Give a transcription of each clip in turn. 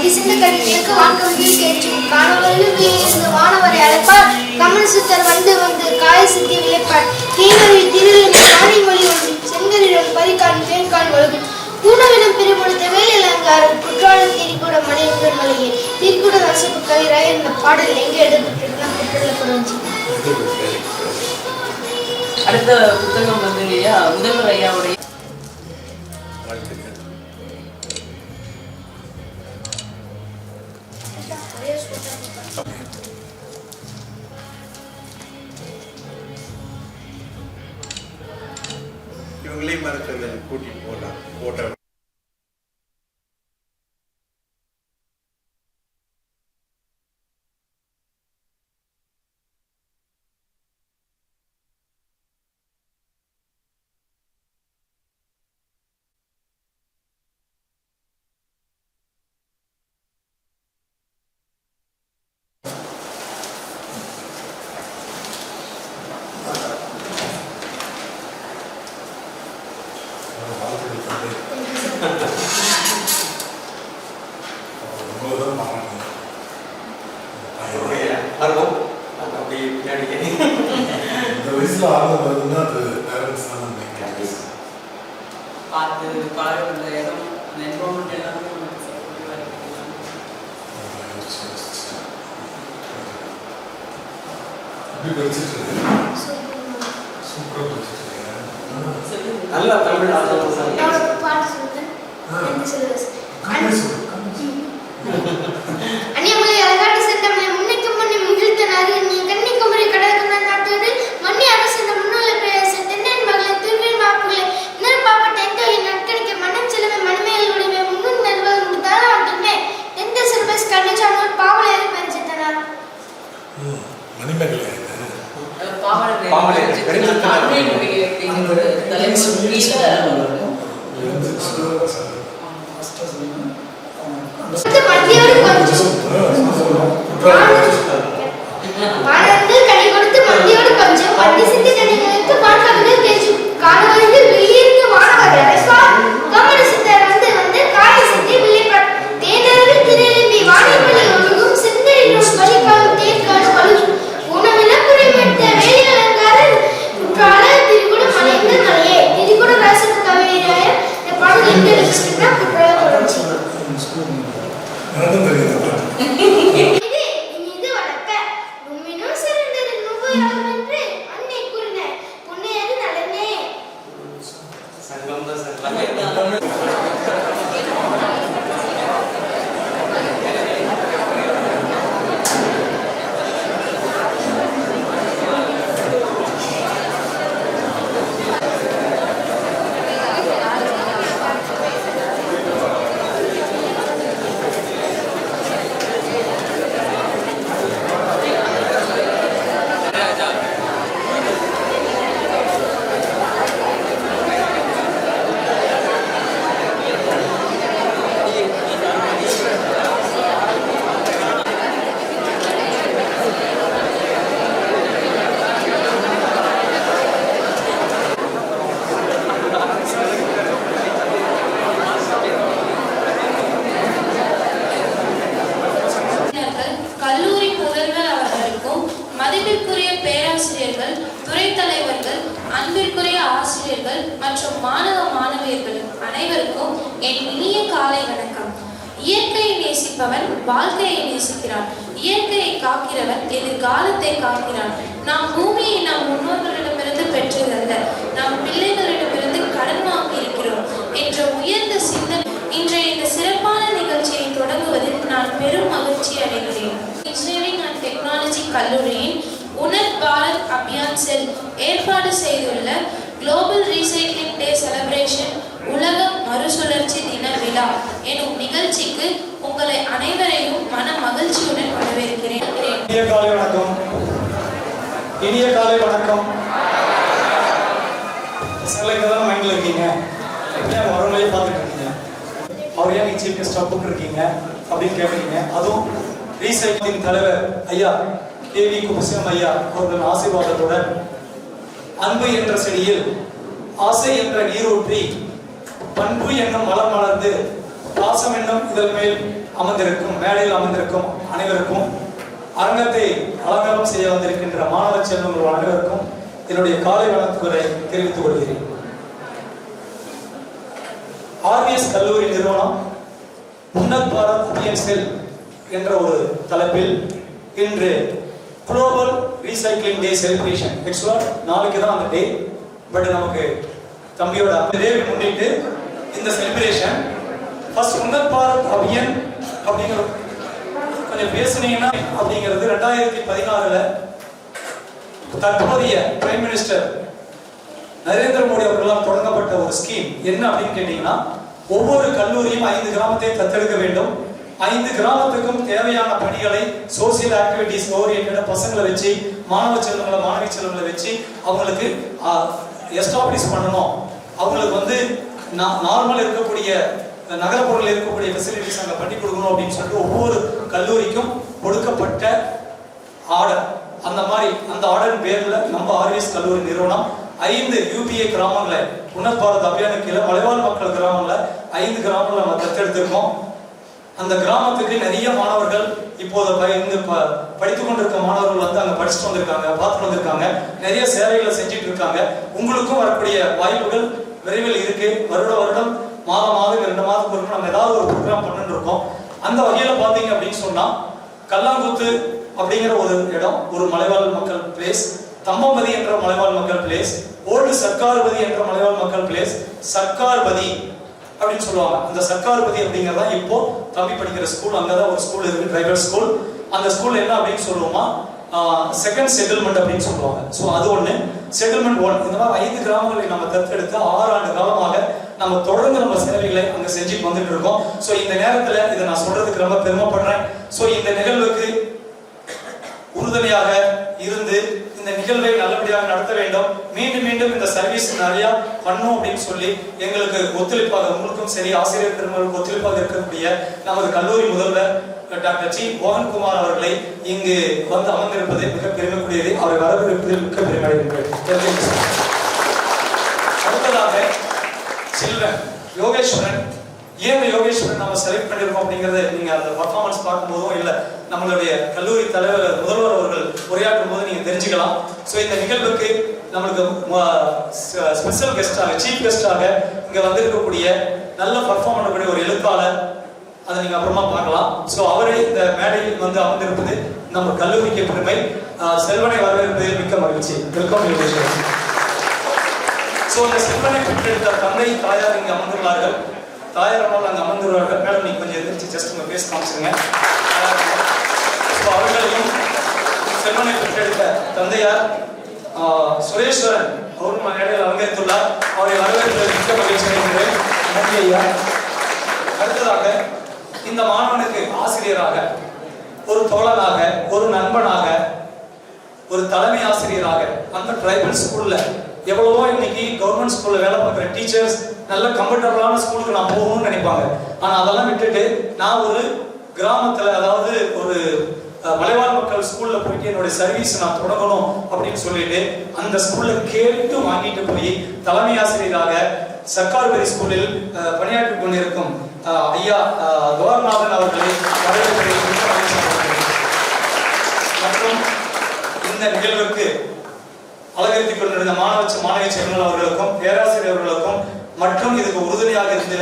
மதிசிந்த கல்விக்கு வான்கவியில் கேட்கும் காணவரில் இருந்து வானவரை அழைப்பார் கமலசுத்தர் வந்து காய சித்தி விளைப்பார் தீனொழி திருளின் வாணி மொழி ஒன்று செங்கரிடம் பரிகான் தேன்கான் ஒழுகும் பூனவிடம் பிரிபொழுத்த வேலையிலங்காரர் குற்றாலம் திரிகூட மலையுடன் மலையே திரிகூட ரசிப்பு கவிராய் இந்த பாடல் எங்கே எடுக்கப்பட்டிருக்கா குற்றல குறைஞ்சி. அடுத்த புத்தகம் வந்து முதல்வர் ஐயாவுடைய இவங்களையும் மரத்தில் கூட்டிட்டு போகலாம் போட்டோ. பார்த்து பழகிற இடம் என்வரன்மெண்ட் எல்லாமே நல்லா தமிழ் அந்நியமலை அழகாட்டு சென்றமலை முன்னைக்கு முன்னே முகிழ்த்தனார் நீ கன்னிக்குமரி கடற்கரை நாட்டோடு மன்னி அரசு முன்னுள்ள பேச தென்னன் மகளை திருவிழ் மாப்புகளை இன்னொரு பாப்பட்ட எந்த நட்கடிக்க மனம் செலவை மணிமேலுடைய முன்னும் நல்வாள் முடித்தால் ஆட்டுமே எந்த சிறுபஸ் கண்ணிச்சானோர் பாவலையை பறிச்சிட்டனார் மணிமேகலை கனி கொடுத்து மந்தியோடு கொஞ்சம் பட்டி சிந்தி கனிகளுக்கு பான்கவிகள் கேட்கும் காணவர்கள் வெளியிருந்து வானவர் அழைப்பார் கமலசுத்தர் வந்து காய சிந்தி விளைப்பார் தேனர்கள் திரும்பி வானிமொழி ஒழுகும் செந்தரிலும் பரிகாலும் தேன்காடு ஒழுகும் உணவில குறைமட்ட வேலையலங்காரர் குற்றால திரிகுட மலைந்து மலையே திரிகுட ராசன் கவிராய இந்த பாடல் எங்க எடுத்துக்கிட்டா குற்றால தொடர்ச்சி. மதிப்பிற்குரிய பேராசிரியர்கள், துறை தலைவர்கள், அன்பிற்குரிய ஆசிரியர்கள் மற்றும் மாணவ மாணவியர்கள் அனைவருக்கும் என் இனிய காலை வணக்கம். இயற்கையை நேசிப்பவன் வாழ்க்கையை நேசிக்கிறான். இயற்கையை காக்கிறவன் எதிர்காலத்தை காக்கிறான். நாம் பூமியை நம் முன்னோர்களிடமிருந்து பெற்றதல்ல, நம் பிள்ளைகளிடமிருந்து கடன் வாங்கி இருக்கிறோம் என்ற உயர்ந்த சிந்தனை இன்றைய இந்த சிறப்பான நிகழ்ச்சியை தொடங்குவதில் நான் பெரும் மகிழ்ச்சி அடைகிறேன். இன்ஜினியரிங் அண்ட் டெக்னாலஜி கல்லூரியின் உன்னத் பாரத் அபியான் செல் ஏற்பாடு செய்துள்ள குளோபல் ரீசைக்ளிங் டே செலிப்ரேஷன் உலக மறுசுழற்சி தின விழா எனும் நிகழ்ச்சிக்கு உங்களை அனைவரையும் மன மகிழ்ச்சியுடன் வரவேற்கிறேன். இனிய காலை வணக்கம். இனிய காலை வணக்கம். சிலைக்கு மைண்ட்ல இருக்கீங்க, ஏன் வரவங்களையே பார்த்துட்டு இருக்கீங்க, அவர் ஏன் சீஃப் கெஸ்டாக கூப்பிட்டுருக்கீங்க அப்படின்னு கேட்குறீங்க. அதுவும் ரீசைக்ளிங் தலைவர் ஐயா தேவி குபசியம் ஐயா அவர்கள் ஆசீர்வாதத்துடன் அன்பு என்ற செடியில் ஆசை என்ற நீரூற்றி பண்பு என்னும் மலம் மலர்ந்து பாசம் என்னும் இதழ் மேல் அமர்ந்திருக்கும் மேடையில் அமர்ந்திருக்கும் அனைவருக்கும், அரங்கத்தை அலங்காரம் செய்ய வந்திருக்கின்ற மாணவ செல்வங்கள் அனைவருக்கும் என்னுடைய காலை வணக்கங்களை தெரிவித்துக் கொள்கிறேன். ஆர்விஎஸ் கல்லூரி நிறுவனம் உன்னத் பாரத் அபியான் செல் என்ற ஒரு தலைப்பில் இன்று குளோபல் ரீசைக்ளிங் டே செலிப்ரேஷன். ஆக்சுவலா நாளைக்கு தான் அந்த டே, பட் நமக்கு தம்பியோட டேவை முன்னிட்டு இந்த செலிப்ரேஷன். ஃபர்ஸ்ட் உன்னத் பாரத் அபியான் அப்படிங்கிற கொஞ்சம் பேசுனீங்கன்னா அப்படிங்கிறது 2016 தற்போதைய பிரைம் மினிஸ்டர் நரேந்திர மோடி அவர்களால் தொடங்கப்பட்ட ஒரு ஸ்கீம். என்ன அப்படின்னு கேட்டீங்கன்னா, ஒவ்வொரு கல்லூரியும் 5 கிராமத்தை தத்தெடுக்க வேண்டும். 5 கிராமத்துக்கும் தேவையான பணிகளை சோசியல் ஆக்டிவிட்டிஸ் ஓரியன்டா பசங்களை வச்சு, மாணவ செல்வங்களை மாணவி செல்வங்களை வச்சு அவங்களுக்கு எஸ்டாப்ளிஷ் பண்ணணும். அவங்களுக்கு வந்து நார்மல் இருக்கக்கூடிய நகரப்புறத்தில் இருக்கக்கூடிய ஃபெசிலிட்டிஸ் அங்கே பண்ணி கொடுக்கணும் அப்படின்னு சொல்லிட்டு ஒவ்வொரு கல்லூரிக்கும் கொடுக்கப்பட்ட ஆர்டர். அந்த மாதிரி அந்த ஆர்டர் பேர்ல நம்ம ஆர்விஎஸ் கல்லூரி நிறுவனம் 5 UPA கிராமங்களை உன்னத் பாரத் அபியானுக்கு கீழே மலைவாழ் மக்கள் கிராமங்களை 5 கிராமங்களை நம்ம தத்தெடுத்திருக்கோம். அந்த கிராமத்துக்கு நிறைய மாணவர்கள் இப்போது படித்துக் கொண்டிருக்க மாணவர்கள் வந்து அங்க படிச்சுட்டு வந்திருக்காங்க, பார்த்துட்டு வந்திருக்காங்க, நிறைய சேவைகளை செஞ்சுட்டு இருக்காங்க. உங்களுக்கும் வரக்கூடிய வாய்ப்புகள் விரைவில் இருக்கு. வருடம் மாதம் 2 மாதத்துக்கு நம்ம ஏதாவது ஒரு ப்ரோக்ராம் பண்ணிட்டு இருக்கோம். அந்த வகையில பாத்தீங்க அப்படின்னு சொன்னா, கல்லாங்குத்து அப்படிங்கிற ஒரு இடம் ஒரு மலைவாழ் மக்கள் பிளேஸ், தம்பம்பதி என்ற மலைவாழ் மக்கள் பிளேஸ், ஓல்டு சர்க்கார்பதி என்ற மலைவாழ் மக்கள் பிளேஸ், சர்க்கார்பதி அப்படின்னு சொல்லுவாங்க. அந்த சர்க்கார்பதி அப்படிங்கிறதா இப்போ தம்பி படிக்கிற ஸ்கூல். அங்கதான் ஒரு ஸ்கூல் இருக்கு, டிரைவர் ஸ்கூல். அந்த ஸ்கூல் என்ன அப்படின்னு சொல்லுவோமா, செகண்ட் செட்டில்மெண்ட் அப்படின்னு சொல்லுவாங்க. ஸோ அது ஒன்று. செட்டில்மெண்ட் 1. இந்த மாதிரி 5 கிராமங்களை நம்ம தத்தெடுத்து 6 ஆண்டு காலமாக நம்ம தொடர்ந்து நம்ம சேவைகளை அங்க செஞ்சுட்டு வந்துட்டு இருக்கோம். ஸோ இந்த நேரத்துல இதை நான் சொல்றதுக்கு ரொம்ப பெருமைப்படுறேன். ஸோ இந்த நிகழ்வுக்கு உறுதுணையாக இருந்து இந்த நிகழ்வை நல்லபடியாக நடத்த வேண்டும். மீண்டும் இந்த சர்வீஸ் நிறைய பண்ணும் அப்படின்னு சொல்லி எங்களுக்கு ஒத்துழைப்பாக, உங்களுக்கும் சரி ஆசிரியர் பெருமக்களுக்கு ஒத்துழைப்பாக இருக்கக்கூடிய நமது கல்லூரி முதல்வர் டாக்டர் ஜி மோகன்குமார் அவர்களை இங்கு வந்து அமர்ந்திருப்பது மிக பெருமைக்குரியது. அவரை வரவேற்பதில் மிக பெருமை அடைகின்றேன். அடுத்ததாக சில்வன் யோகேஸ்வரன். ஏன் யோகேஸ்வரன் நம்ம செலக்ட் பண்ணிருக்கோம் அப்படிங்கறத நீங்க அந்த பர்ஃபார்மன்ஸ் பார்க்கும்போதும் இல்ல நம்மளுடைய கல்லூரி தலைவர் முதல்வர் அவர்கள் உரையாற்றும் போது நீங்க தெரிஞ்சுக்கலாம். ஸோ இந்த நிகழ்வுக்கு நம்மளுக்கு ஸ்பெஷல் கெஸ்டாக, சீஃப் கெஸ்டாக இங்க வந்திருக்கக்கூடிய நல்ல பர்ஃபார்ம் பண்ணக்கூடிய ஒரு எழுத்தாளர், அதை நீங்க அப்புறமா பார்க்கலாம். ஸோ அவரை இந்த மேடையில் வந்து அமர்ந்திருப்பது நம்ம கல்லூரிக்கு பெருமை. செல்வனை வரவேற்பதில் மிக்க மகிழ்ச்சி. வெல்கம் யோகேஸ்வரன். ஸோ இந்த செல்வனை பெற்றெடுத்த தந்தை தாயார் இங்க அமர்ந்துள்ளார்கள். தாயார் அம்மாவில் அங்கே அமர்ந்துள்ளார்கள். மேடம் நீங்க கொஞ்சம் எதிர்த்து ஜஸ்ட் உங்க பேச காமிச்சுங்க. ஸோ அவர்களையும் செல்வனை பெற்றெடுத்த தந்தையார் சுரேஸ்வரன் அவரும் மேடையில் அலங்கரித்துள்ளார். அவரை வரவேற்பதில் மிக்க மகிழ்ச்சி அடைகின்றேன். நன்றி ஐயா. அடுத்ததாக இந்த மாணவனுக்கு ஆசிரியராக, ஒரு தோழனாக, ஒரு நண்பனாக, ஒரு தலைமை ஆசிரியராக, அந்த டிரைபல் ஸ்கூல்ல எவ்வளவோ இன்னைக்கு கவர்மெண்ட் ஸ்கூல்ல வேலை பார்க்குற டீச்சர்ஸ் நல்ல கம்ஃபர்டபுளான ஸ்கூலுக்கு நான் போகணும்னு நினைப்பாங்க. ஆனா அதெல்லாம் விட்டுட்டு நான் ஒரு கிராமத்துல, அதாவது ஒரு மலைவாழ் மக்கள் ஸ்கூல்ல போயிட்டு என்னுடைய சர்வீஸ் நான் தொடங்கணும் அப்படின்னு சொல்லிட்டு அந்த ஸ்கூல்ல கேட்டு வாங்கிட்டு போய் தலைமை ஆசிரியராக சர்க்கார்பதி ஸ்கூலில் பணியாற்றி கொண்டிருக்கும் ஐயா கவர்நாதன் அவர்களை மற்றும் இந்த நிகழ்வுக்கு அலங்கரித்துக் கொண்டிருந்த மாணவி செல்வன் அவர்களுக்கும் பேராசிரியர்களுக்கும் மற்றும் இதுக்கு உறுதுணையாக இருந்த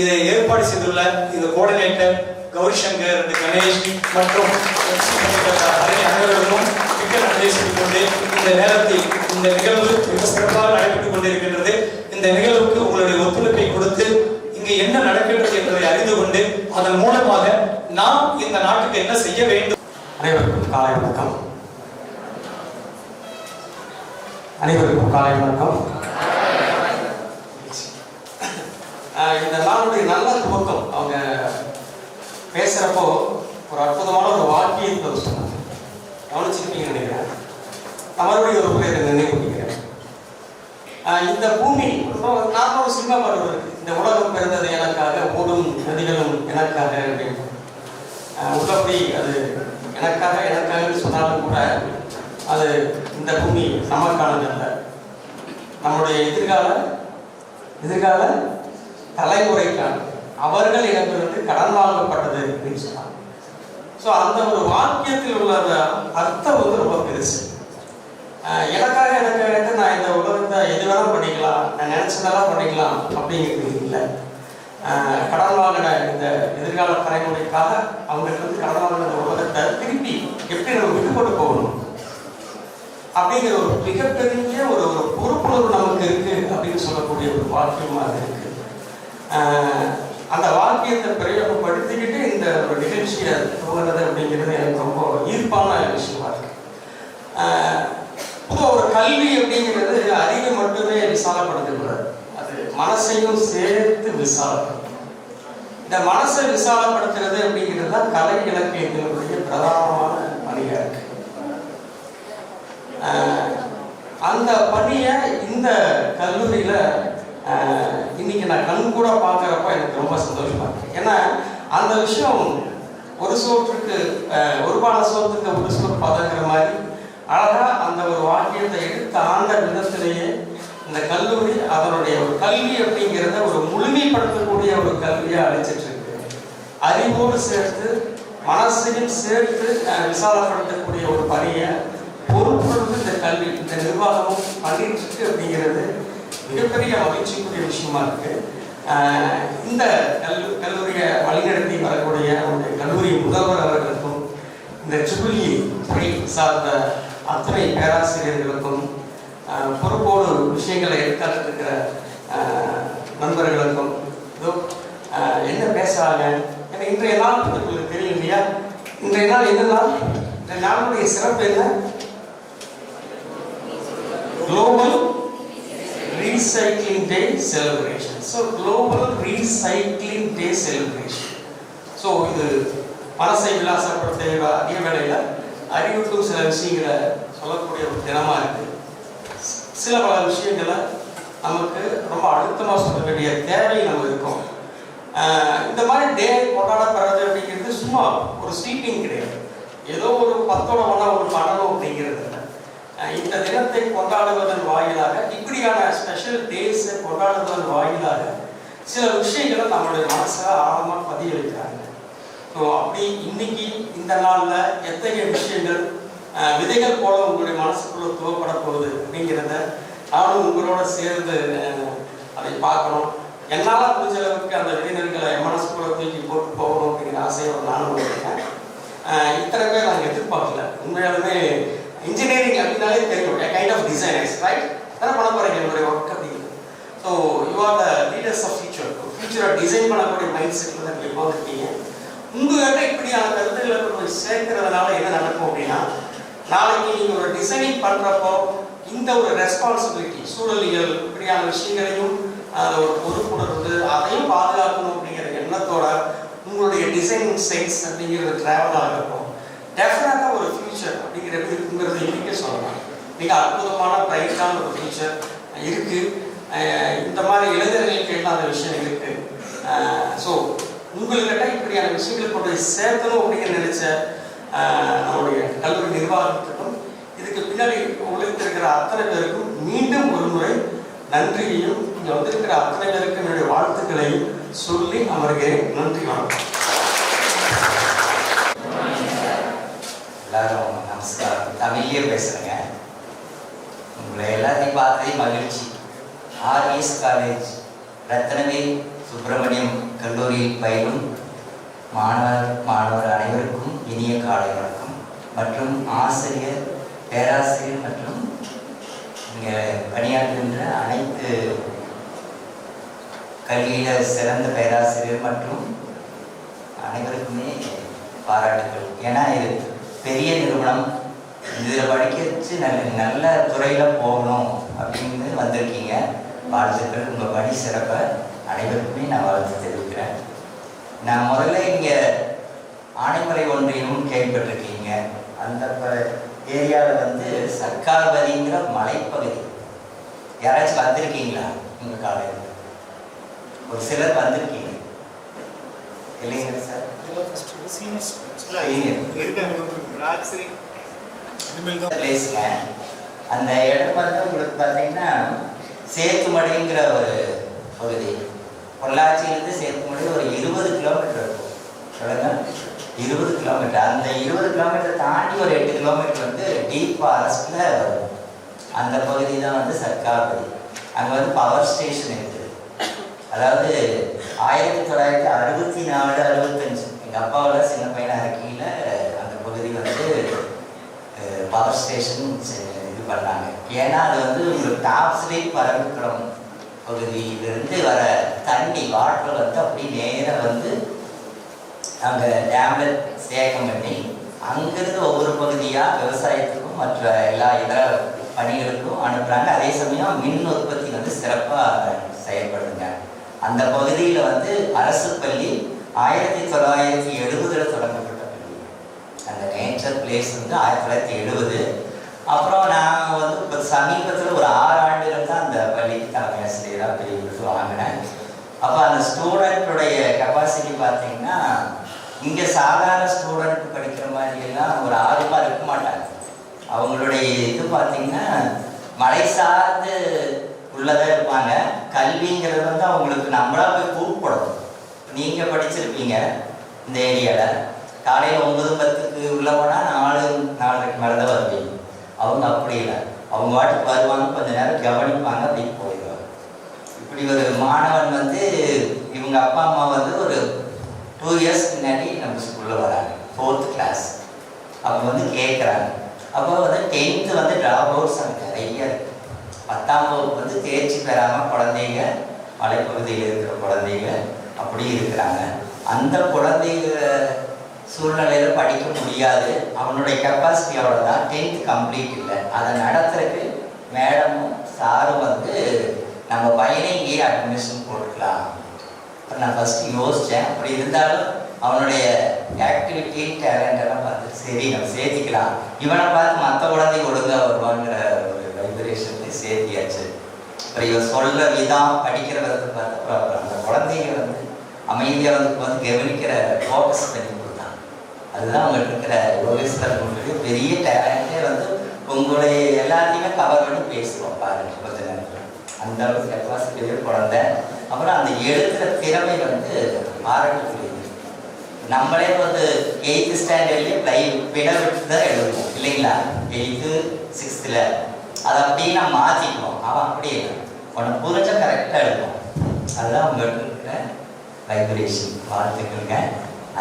இதை ஏற்பாடு செய்துள்ள இந்த கோஆர்டினேட்டர் கௌரிசங்கர், கணேஷ் மற்றும் அனைவருக்கும் மிக்க நன்றி சொல்லிக்கொண்டு இந்த நேரத்தில் இந்த நிகழ்வு மிக சிறப்பாக நடைபெற்றுக் கொண்டிருக்கின்றது. இந்த நிகழ்வுக்கு உங்களுடைய ஒத்துழைப்பை கொடுத்து இங்கு என்ன நடக்கின்றது என்பதை அறிந்து கொண்டு அதன் மூலமாக நாம் இந்த நாட்டுக்கு என்ன செய்ய வேண்டும். அனைவருக்கும் காலை வணக்கம். அனைவருக்கும் காலை வணக்கம். இந்த நாளுடைய நல்ல துவக்கம், அவங்க பேசுறப்போ ஒரு அற்புதமான ஒரு வாக்கியத்தை சொன்னாங்க. கவனிச்சிருப்பீங்கன்னு நினைக்கிறேன். நம்மளுடைய ஒரு பேர் நினைவுகிறேன். இந்த பூமி நான் ஒரு சினிமா பாடல் இருக்கு, இந்த உலகம் பிறந்தது எனக்காக, ஓடும் நதிகளும் எனக்காக அப்படின்னு. உள்ளபடி அது எனக்காக சொன்னாலும் கூட அது இந்த பூமி நமக்கானது அல்ல, நம்முடைய எதிர்கால தலைமுறைக்கான. அவர்கள் இடமிருந்து கடன் வாங்கப்பட்டது அப்படின்னு சொன்னாங்க. ஸோ அந்த ஒரு வாக்கியத்தில் உள்ள அந்த அர்த்தம் வந்து ரொம்ப பெருசு. எனக்காக எனக்கு நான் இந்த உலகத்தை எது வேணாலும் பண்ணிக்கலாம், நான் நினைச்சதெல்லாம் பண்ணிக்கலாம் அப்படிங்கிறது இல்லை. கடன் வாங்கின இந்த எதிர்கால தலைமுறைக்காக அவங்களுக்கு வந்து கடன் வாங்கின இந்த உலகத்தை திருப்பி எப்படி நம்ம விட்டுப்பட்டு போகணும் அப்படிங்கிற ஒரு மிகப்பெரிய ஒரு பொறுப்புணர்வு நமக்கு இருக்கு அப்படின்னு சொல்லக்கூடிய ஒரு வாக்கியமா இருக்கு. அந்த வாக்கியத்தை பிரயோகப்படுத்திக்கிட்டு இந்த ஒரு நிகழ்ச்சியை துவங்குறது அப்படிங்கிறது எனக்கு ரொம்ப ஈர்ப்பான விஷயமா இருக்கு. பொதுவாக ஒரு கல்வி அப்படிங்கிறது அறிவை மட்டுமே விசாலப்படுத்தக்கூடாது, அது மனசையும் சேர்த்து விசாலப்படுத்தும். இந்த மனசை விசாலப்படுத்துறது அப்படிங்கிறது தான் கலை இலக்கியத்தினுடைய பிரதானமான பணியா இருக்கு. அந்த பணியை இந்த கல்லூரியில இன்னைக்கு நான் கண் கூட பார்க்குறப்ப எனக்கு ரொம்ப சந்தோஷமா இருக்கு. ஏன்னா அந்த விஷயம் ஒரு சோற்றுக்கு ஒரு பான சோத்துக்கு ஒரு சோறு பதங்கிற மாதிரி அழகா அந்த ஒரு வாக்கியத்தை எடுத்து ஆண்ட விதத்திலேயே இந்த கல்லூரி அதனுடைய ஒரு கல்வி அப்படிங்கிறத ஒரு முழுமைப்படுத்தக்கூடிய ஒரு கல்வியை அழைச்சிட்டு இருக்கு. அறிவோடு சேர்த்து மனசையும் சேர்த்து விசாலப்படுத்தக்கூடிய ஒரு பணியை பொறுப்புணர்ந்து இந்த கல்வி இந்த நிர்வாகமும் பண்ணிட்டு இருக்கு அப்படிங்கிறது மிகப்பெரிய மகிழ்ச்சிக்குரிய விஷயமா இருக்கு. இந்த கல்லூரியை வழிநடத்தி வரக்கூடிய நம்முடைய கல்லூரி முதல்வர் அவர்களுக்கும் இந்த ட்ரிபிள் துறை சார்ந்த அத்தனை பேராசிரியர்களுக்கும் பொறுப்போடு விஷயங்களை எடுத்துக்கிற நண்பர்களுக்கும் இதோ என்ன பேசுறாங்க. ஏன்னா இன்றைய நாள் உங்களுக்கு தெரியும் இல்லையா, இன்றைய நாள் என்ன நாள்? இன்றைய நாளுடைய சிறப்பு என்ன? Global Recycling Day celebration. So Global Recycling Day celebration. So இது மனசை விலாசப்படுத்த அதே வேளையில் அறிவுக்கும் சில விஷயங்களை சொல்லக்கூடிய ஒரு தினமா இருக்கு. சில பல விஷயங்களை நமக்கு ரொம்ப அழுத்தமாக சொல்ல வேண்டிய தேவை நம்ம இருக்கும். இந்த மாதிரி டே கொண்டாடப்படுறது அப்படிங்கிறது சும்மா ஒரு ஸ்வீப்பிங் கிடையாது, ஏதோ ஒரு 10ஓட ஒன்றா ஒரு பண்ணணும் அப்படிங்கிறது இல்லை. இந்த தினத்தை கொண்டாடுவதன் வாயிலாக, இப்படியான ஸ்பெஷல் டேஸை கொண்டாடுவதன் வாயிலாக சில விஷயங்களை நம்மளுடைய மனசை ஆழமாக பதிய வைக்கிறாங்க. ஸோ அப்படி இன்னைக்கு இந்த நாளில் எத்தகைய விஷயங்கள் விதைகள் போல உங்களுடைய மனசுக்குள்ள துவப்பட போகுது அப்படிங்கிறத நானும் உங்களோட சேர்ந்து அதை பார்க்கணும். என்னால் முடிஞ்ச அளவுக்கு அந்த விதைகளை என் மனசுக்குள்ள தூக்கி போட்டு போகணும் அப்படிங்கிற ஆசையோட நானும் இருக்கேன். இத்தனை பேர் நாங்கள் எதிர்பார்க்கல. உண்மையாலுமே இன்ஜினியரிங் அப்படின்னாலே தெரியும், கைண்ட் ஆஃப் டிசைனர்ஸ், ரைட்? தானே பண்ண போறீங்க என்னுடைய ஒர்க் அப்படிங்கிறது. So you are the leaders of ஃபியூச்சரை டிசைன் பண்ணக்கூடிய மைண்ட் செட்டில் தான் நீங்கள் உட்காந்துருக்கீங்க. உங்கள்கிட்ட இப்படியான கருத்துக்களை போய் சேர்க்கிறதுனால என்ன நடக்கும் அப்படின்னா, நாளைக்கு நீங்கள் ஒரு டிசைனிங் பண்ணுறப்போ இந்த ஒரு ரெஸ்பான்சிபிலிட்டி, சூழலியல் இப்படியான விஷயங்களையும் அதில் ஒரு பொறுப்புணர்வு, அதையும் பாதுகாக்கணும் அப்படிங்கிற எண்ணத்தோட உங்களுடைய டிசைனிங் சென்ஸ் அப்படிங்கிறது ட்ராவல் ஆகிறப்போ டெஃபினட்டாக ஒரு ஃபியூச்சர் அப்படிங்கிறது இருக்குங்கிறது இன்றைக்கே சொல்லலாம். மிக அற்புதமான பிரைட்டான ஒரு ஃபியூச்சர் இருக்குது. இந்த மாதிரி இளைஞர்களுக்கு எல்லாம் அந்த விஷயம் இருக்குது. ஸோ உங்கள்கிட்ட இப்படியான விஷயங்களை கொண்டு சேர்த்தணும் அப்படின்னு நினைச்ச நம்முடைய கல்லூரி நிர்வாகத்துக்கும் இதுக்கு பின்னாடி உழைத்திருக்கிற அத்தனை பேருக்கும் மீண்டும் ஒரு முறை நன்றியையும் இங்கே வந்திருக்கிற அத்தனை பேருக்கு என்னுடைய வாழ்த்துக்களையும் சொல்லி அமர்கிறேன். நன்றி, வணக்கம். எல்லாரும் நமஸ்காரம். தமிழ்லேயே பேசுகிறேங்க. உங்களை எல்லாத்தையும் பார்த்ததே மகிழ்ச்சி. ஆர்எஸ் காலேஜ் ரத்னவேல் சுப்பிரமணியம் கல்லூரியில் பயிலும் மாணவர் அனைவருக்கும் இனிய காலை வணக்கம். மற்றும் ஆசிரியர், பேராசிரியர் மற்றும் இங்கே பணியாற்றுகின்ற அனைத்து கல்வியில் சிறந்த பேராசிரியர் மற்றும் அனைவருக்குமே பாராட்டுகள். ஏன்னா இது பெரிய நிறுவனம், இதில் படிக்க வச்சு நல்ல துறையில் போகணும் அப்படின்னு வந்திருக்கீங்க. வாழ்த்துக்கள். உங்கள் பணி சிறப்பை அனைவருக்குமே நான் வாழ்த்து தெரிவிக்கிறேன். நான் முதல்ல இங்கே ஆனைமலை ஒன்றியமும் கேள்விப்பட்டிருக்கீங்க. அந்த ஏரியாவில் வந்து சர்க்கார்வதிங்கிற மலைப்பகுதி. யாராச்சும் வந்திருக்கீங்களா? உங்கள் காலையில் ஒரு சிலர் வந்திருக்கீங்க இல்லைங்க சார்? பிளேஸுங்க. அந்த இடம் வந்து உங்களுக்கு பார்த்தீங்கன்னா சேத்துமடைங்கிற ஒரு பகுதி. பொள்ளாச்சியிலிருந்து சேத்துமொழி ஒரு 20 கிலோமீட்டர் இருக்கும். சொல்லுங்க, 20 கிலோமீட்டர். அந்த 20 கிலோமீட்டர் தாண்டி ஒரு 8 கிலோமீட்டர் வந்து டீப் ஃபாரஸ்ட்ல வரும். அந்த பகுதி தான் வந்து சர்க்கார்பதி. அங்கே வந்து பவர் ஸ்டேஷன் இருக்குது. அதாவது 1964-65 எங்கள் அப்பாவோட சின்ன பையனாக இருக்கையில் அந்த பகுதி வந்து பவர் ஸ்டேஷன் இது பண்ணாங்க. ஏன்னா அது வந்து உங்களுக்கு டாப்ஸ்லேட் பரவிக்குளம் பகுதியிலிருந்து வர தண்ணி வாட்டர் வந்து அப்படி நேராக வந்து அங்கே டேமில் சேகம் பண்ணி அங்கிருந்து ஒவ்வொரு பகுதியாக விவசாயத்துக்கும் மற்ற எல்லா இதர பணிகளுக்கும் அனுப்புகிறாங்க. அதே சமயம் மின் உற்பத்தி வந்து சிறப்பாக செயல்படுங்க. அந்த பகுதியில் வந்து அரசு பள்ளி 1970 தொடங்கப்பட்ட பள்ளி. அந்த நேச்சர் பிளேஸ் வந்து 1970. அப்புறம் நான் வந்து இப்போ சமீபத்தில் ஒரு 6 ஆண்டுகள் தான் அந்த பள்ளிக்கு தலைமை ஆசிரியராக பிரிவு வாங்கினேன். அப்போ அந்த ஸ்டூடெண்ட்டுடைய கெப்பாசிட்டி பார்த்தீங்கன்னா இங்கே சாதாரண ஸ்டூடெண்ட் படிக்கிற மாதிரியெல்லாம் ஒரு ஆர்வமாக இருக்க மாட்டாங்க. அவங்களுடைய இது பார்த்தீங்கன்னா மலை சார்ந்து உள்ளதாக இருப்பாங்க. கல்விங்கிறது வந்து அவங்களுக்கு நம்மளா போய் கூப்பிடணும். நீங்கள் படிச்சிருப்பீங்க இந்த ஏரியாவில், காலையில் 9-10க்கு உள்ள போனால் 4-4:30 மேலே தான் வருவீங்க. அவங்க அப்படி இல்லை, அவங்க வாட்டுக்கு வருவாங்க, கொஞ்சம் நேரம் கவனிப்பாங்க, அப்படின்னு போயிடுவாங்க. இப்படி ஒரு மாணவன் வந்து இவங்க அப்பா அம்மா வந்து ஒரு 2 இயர்ஸ்க்கு முன்னாடி நம்ம ஸ்கூலில் வராங்க, 4th கிளாஸ். அப்போ வந்து கேட்குறாங்க. அப்போ வந்து 10th வந்து ட்ராப் அவுட்ஸ் அங்கே நிறைய இருக்குது. 10ஆம் வகுப்பு வந்து தேர்ச்சி பெறாமல் குழந்தைங்க, மலைப்பகுதியில் இருக்கிற குழந்தைங்க அப்படி இருக்கிறாங்க. அந்த குழந்தைங்க சூழ்நிலையில் படிக்க முடியாது. அவனுடைய கெப்பாசிட்டி அவ்வளோதான், 10th கம்ப்ளீட் இல்லை. அதை நடத்துறதுக்கு மேடமும் சாரும் வந்து நம்ம பையனை இங்கேயே அட்மிஷன் போட்டுக்கலாம். நான் ஃபஸ்ட்டு யோசித்தேன். அப்படி இருந்தாலும் அவனுடைய ஆக்டிவிட்டி டேலண்ட் எல்லாம் பார்த்து சரி நம்ம சேர்த்திக்கலாம். இவனை பார்த்து மற்ற குழந்தைங்க ஒழுங்காக வருவாங்கிற ஒரு வைப்ரேஷன்லேயே சேர்த்தியாச்சு. அப்புறம் இவன் சொல்கிற விதம், படிக்கிற விதத்தை பார்த்து அப்புறம் அந்த குழந்தைங்க வந்து அமைதியாக வந்து கவனிக்கிற ஃபோக்கஸ் பண்ணி கொடுத்தான். அதுதான் அவங்கள்ட்ட இருக்கிற யோகேஸ்வரர் உங்களுக்கு பெரிய டேலண்ட்டே வந்து உங்களுடைய எல்லாத்தையுமே கவர் பண்ணி பேசுவோம் பாருங்க கொஞ்ச நேரத்தில். அந்த அளவுக்கு கெப்பாசிட்டியே குழந்தை. அப்புறம் அந்த எழுதுகிற திறமை வந்து பாராட்டக்கூடியது. நம்மளே வந்து 8th ஸ்டாண்டர்ட்லேயே விட விட்டு தான் எழுதுவோம் இல்லைங்களா? 8th 6th அதை அப்படியே நம்ம மாற்றிக்குவோம். அவன் அப்படியே இல்லை, உன்னை புரிஞ்சா கரெக்டாக எழுதுவோம். அதுதான் உங்கள்கிட்ட இருக்கிற வைப்ரேஷன். வாழ்த்துக்களுங்க.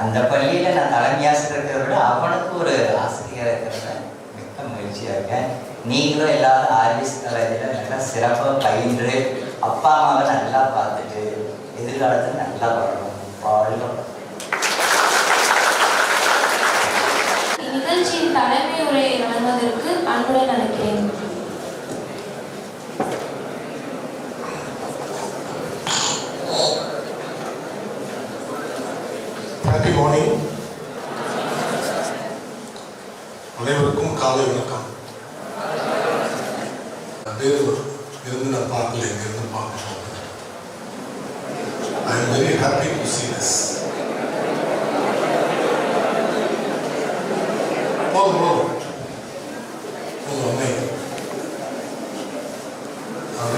அந்த பள்ளியில் நான் தலைமை ஆசிரியர் இருக்கிறத விட அவனுக்கு ஒரு ஆசிரியராக இருக்கிறத மிக்க மகிழ்ச்சியாக இருக்கேன். நீங்களும் எல்லாரும் ஆர்விஸ் காலேஜில் நல்லா சிறப்பாக பயின்று அப்பா அம்மாவை நல்லா பார்த்துட்டு எதிர்காலத்தில் நல்லா வரணும். வாழ்க்கை இந்நிகழ்ச்சியின் தலைமை உரையை வழங்குவதற்கு அன்புடன் அழைக்கிறேன். Happy morning. அனைவருக்கும் காலை வணக்கம். வேறு இருந்து நான் பார்க்கல, இங்கிருந்து பார்க்கணும். ஐ am very happy to see this.